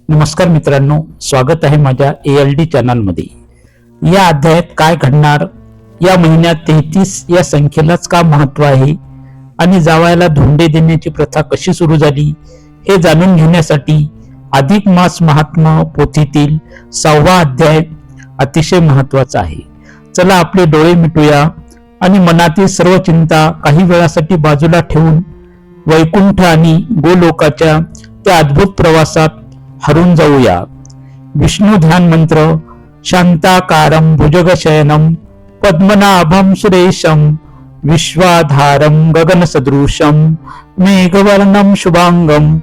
नमस्कार मित्रांनो, स्वागत आहे माझ्या ALD चॅनलमध्ये. या अध्यायात काय घडणार, या महिन्यात 33 या संख्येलाच का महत्व आहे आणि जावयाला धोंडे देण्याची प्रथा कशी सुरू झाली हे जाणून घेण्यासाठी अधिक मास महात्मा पोथीतील 6वा अध्याय अतिशय महत्वाचा आहे. चला आपले डोळे मिटूया आणि मनातील सर्व चिंता काही वेळासाठी बाजूला ठेवून वैकुंठ आणि गोलोकाच्या त्या अद्भुत प्रवासात हरून जाऊया. विष्णू ध्यान मंत्र. शांताकारं भुजगशयनं पद्मनाभं सुरेशं विश्वाधारं गगनसदृशं मेघवर्णं शुभांगं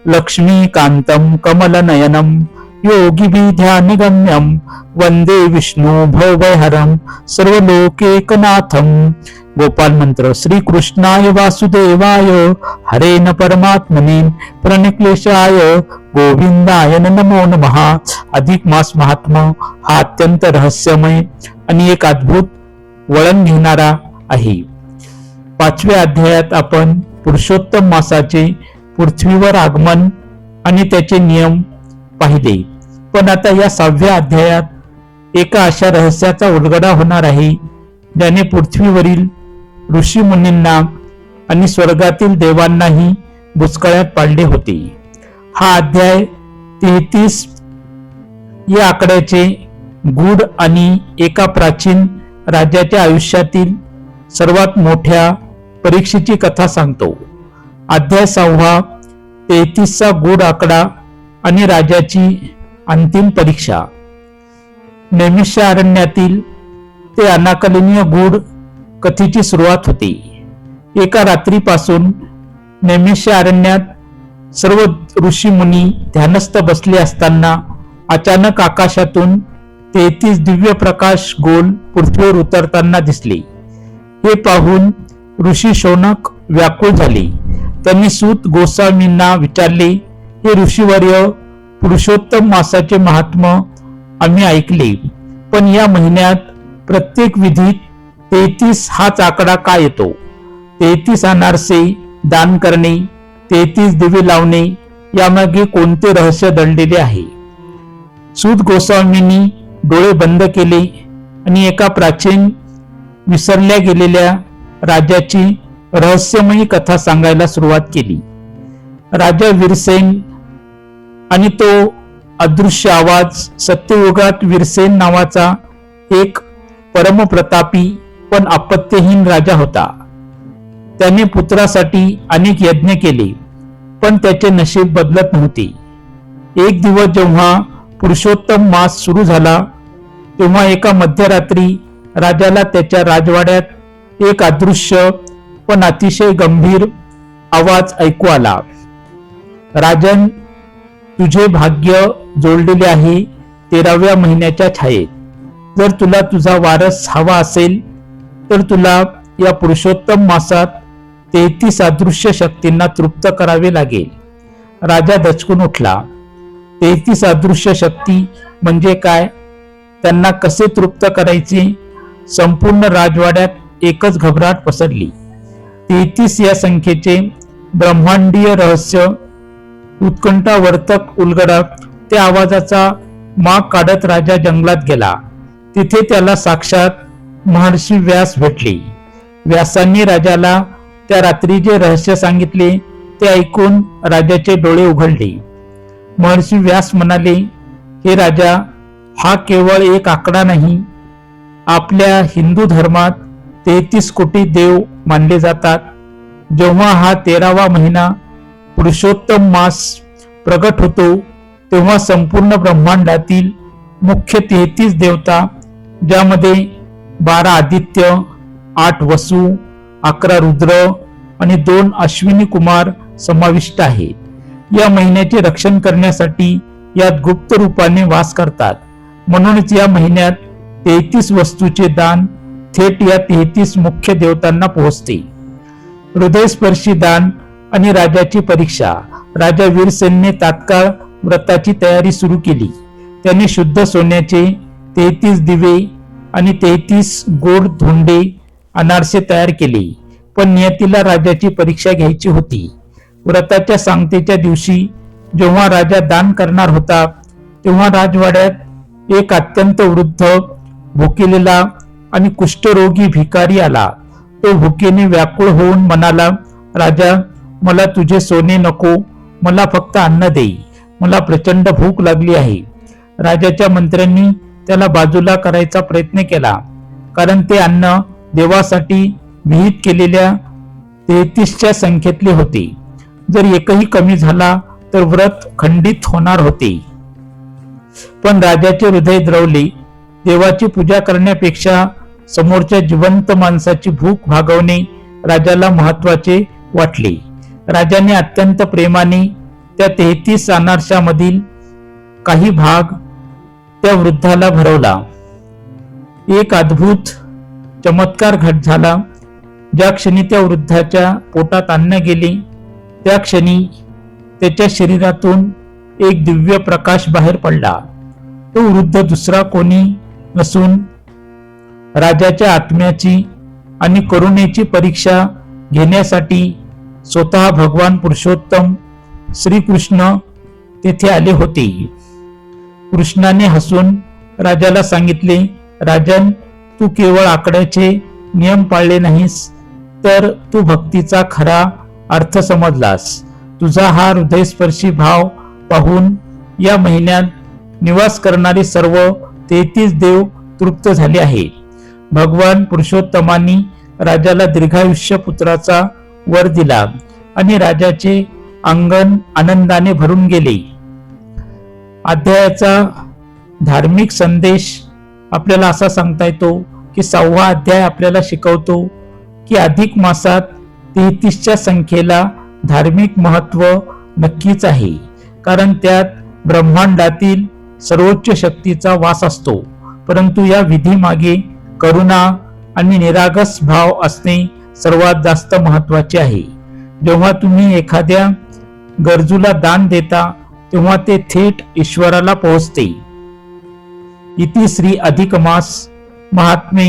लक्ष्मीकान्तं कमलनयनं योगिभिध्यानगम्यं वंदे विष्णु भवभयहरं सर्वलोकैकनाथं. गोपाल मंत्र. श्री कृष्णाय वासुदेवाय हरेन परमात्मने प्रणक्लेशाय गोविंदाय नमो नमः. अधिक मास महात्मा हा अत्यंत रहस्यमय आणि एक अद्भुत वळण घेणारा आहे. 5व्या अध्यायात आपण पुरुषोत्तम मासाचे पृथ्वीवर आगमन आणि त्याचे नियम पाहिले, पण आता या 6व्या अध्यायात एका अशा रहस्याचा उलगडा होणार आहे ज्याने पृथ्वीवरील ऋषी मुनींना आणि स्वर्गातील देवांनाही बुचकळ्यात पाडले होते. हा अध्याय 33 या आकड्याचे गूढ आणि एका प्राचीन राजाच्या आयुष्यातील सर्वात मोठ्या परीक्षेची कथा सांगतो. अध्याय 6 33चा गूढ आकडा आणि राजाची अंतिम परीक्षा. नैमिष्य अरण्यातील ते अनाकलनीय गूढ कथेची सुरुवात होते. एका रात्रीपासून नैमिष्य अरण्यात सर्व ऋषी मुनी ध्यानस्थ बसले असताना अचानक आकाशातून 33 दिव्य प्रकाश गोल पृथ्वीवर उतरताना दिसले. हे पाहून ऋषी शौनक व्याकुळ झाले. त्यांनी सूत गोस्वामींना विचारले, हे ऋषीवर्य, पुरुषोत्तम मासाचे महात्म्य आम्ही ऐकले, पण या महिन्यात प्रत्येक विधीत 33 हाच आकडा का येतो? 33 अनारसे दान करणे, 33 दिवे लावणे, यामागे कोणते रहस्य दडलेले आहे? सूत गोस्वामींनी डोळे बंद केले आणि एका प्राचीन विसरल्या गेलेल्या राजाची रहस्यमयी कथा सांगायला सुरुवात केली. राजा वीरसेन आणि तो अदृश्य आवाज. सत्ययुगात वीरसेन नावाचा एक परमप्रतापी पण अपत्यहीन राजा होता. त्याने पुत्रासाठी अनेक यज्ञ केले, पण त्याचे नशीब बदलत नव्हते. एक दिवस जेव्हा पुरुषोत्तम मास सुरू झाला, तेव्हा एका मध्यरात्री राजाला त्याच्या राजवाड्यात एक अदृश्य पण अतिशय गंभीर आवाज ऐकू आला. राजन, तुझे भाग्य जोडलेले आहे 13व्या महिन्याच्या छायेत. जर तुला तुझा वारस हवा असेल तर तुला या पुरुषोत्तम मासात 33 अदृश्य शक्तींना तृप्त करावे लागेल. राजा दचकून उठला. 33 अदृश्य शक्ती म्हणजे काय? त्यांना कसे तृप्त करायचे? संपूर्ण राजवाड्यात एकच घबराट पसरली. 33 या संख्येचे ब्रह्मांडीय रहस्य उत्कंठावर्तक उलगडत त्या आवाजाचा माग काढत राजा जंगलात गेला. तिथे त्याला साक्षात महर्षी व्यास भेटले. व्यासांनी राजाला त्या रात्री जे रहस्य सांगितले ते ऐकून राजाचे डोळे उघडले. महर्षी व्यास म्हणाले, हे राजा, हा केवळ एक आकडा नाही. आपल्या हिंदू धर्मात 33 कोटी देव मानले जातात. जेव्हा हा 13वा महिना पुरुषोत्तम मास प्रगट होतो, तेव्हा संपूर्ण ब्रह्मांडातील मुख्य 33 देवता, ज्यामध्ये 12 आदित्य, 8 वसु, 11 रुद्र आणि 2 अश्विनी कुमार समाविष्ट आहेत, या महिन्याचे रक्षण करण्यासाठी यात गुप्त रूपाने वास करतात. म्हणूनच या महिन्यात 33 वस्तूचे दान थेट या 33 मुख्य देवतांना पोहोचते. हृदयस्पर्शी दान आणि राजाची परीक्षा. राजा वीरसेनने तात्काळ व्रताची तयारी सुरू केली. त्याने शुद्ध सोन्याचे 33 दिवे आणि 33 गोड धोंडे अनारसे तयार केले. पण नियतीला राजाची परीक्षा घ्यायची होती. व्रताच्या सांगतेच्या दिवशी जेव्हा राजा दान करणार होता तेव्हा राजवाड्यात एक अत्यंत वृद्ध, भुकेलेला आणि कुष्ठरोगी भिकारी आला. तो भुकेने व्याकुळ होऊन म्हणाला, राजा, मला तुझे सोने नको, मला फक्त अन्न दे. मला प्रचंड भूक लागली आहे. राजाच्या मंत्र्यांनी त्याला बाजूला करायचा प्रयत्न केला, कारण ते अन्न देवासाठी विहित केलेल्या 33च्या संख्येतले होते. जर एकही कमी झाला तर व्रत खंडित होणार होते. पण राजाचे हृदय द्रवले. देवाची पूजा करण्यापेक्षा समोरच्या जिवंत माणसाची भूक भागवणे राजाला महत्वाचे वाटले. राजाने अत्यंत प्रेमाने त्या 33 अनारशामधील काही भाग त्या वृद्धाला भरवला. एक अद्भुत चमत्कार घट झाला. ज्या क्षणी त्या वृद्धाच्या पोटात अन्न गेले त्या क्षणी त्याच्या शरीरातून एक दिव्य प्रकाश बाहेर पडला. तो वृद्ध दुसरा कोणी नसून राजाच्या आत्म्याची आणि करुणेची परीक्षा घेण्यासाठी स्वतः भगवान पुरुषोत्तम श्रीकृष्ण तेथे आले होते. कृष्णाने हसून राजाला सांगितले, राजन, तू केवळ आकड्याचे नियम पाळले नाहीस, तर तू भक्तीचा खरा अर्थ समजलास. तुझा हा हृदयस्पर्शी भाव पाहून या महिन्यात निवास करणारे सर्व 33 देव तृप्त झाले आहे. भगवान पुरुषोत्तमांनी राजाला दीर्घायुष्य पुत्राचा वर दिला आणि राजाचे अंगण आनंदाने भरून गेले. अध्यायाचा धार्मिक संदेश आपल्याला असा सांगता येतो की 6वा अध्याय आपल्याला शिकवतो की अधिक मासात 33च्या संख्येला धार्मिक महत्व नक्कीच आहे, कारण त्यात ब्रह्मांडातील सर्वोच्च शक्तीचा वास असतो. परंतु या विधीमागे करुणा आणि निरागस भाव असणे सर्वात जास्त महत्वाचे आहे. जेव्हा तुम्ही एखाद्या गरजूला दान देता तेव्हा ते थेट ईश्वराला पोहोचते. इति श्री अधिक मास महात्मे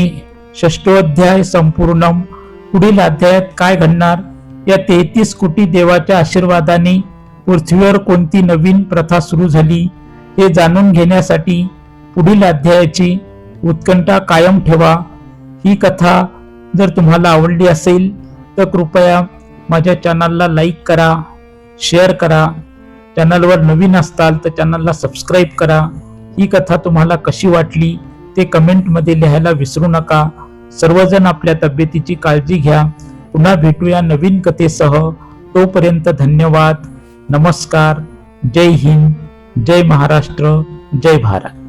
षष्ठोध्याय संपूर्णम. पुढील अध्यायात काय घडणार, या 33 कोटी देवाच्या आशीर्वादाने पृथ्वीवर कोणती नवीन प्रथा सुरू झाली, हे जाणून घेण्यासाठी पुढील अध्यायाची उत्कंठा कायम ठेवा. ही कथा जर तुम्हाला आवडली असेल तर कृपया माझ्या चॅनलला लाईक करा, शेअर करा. चॅनलवर नवीन असताल तर चॅनलला सबस्क्राईब करा. ही कथा तुम्हाला कशी वाटली ते कमेंटमध्ये लिहायला विसरू नका. सर्वजण आपल्या तब्येतीची काळजी घ्या. पुन्हा भेटूया नवीन कथेसह. तोपर्यंत धन्यवाद. नमस्कार. जय हिंद, जय महाराष्ट्र, जय भारत.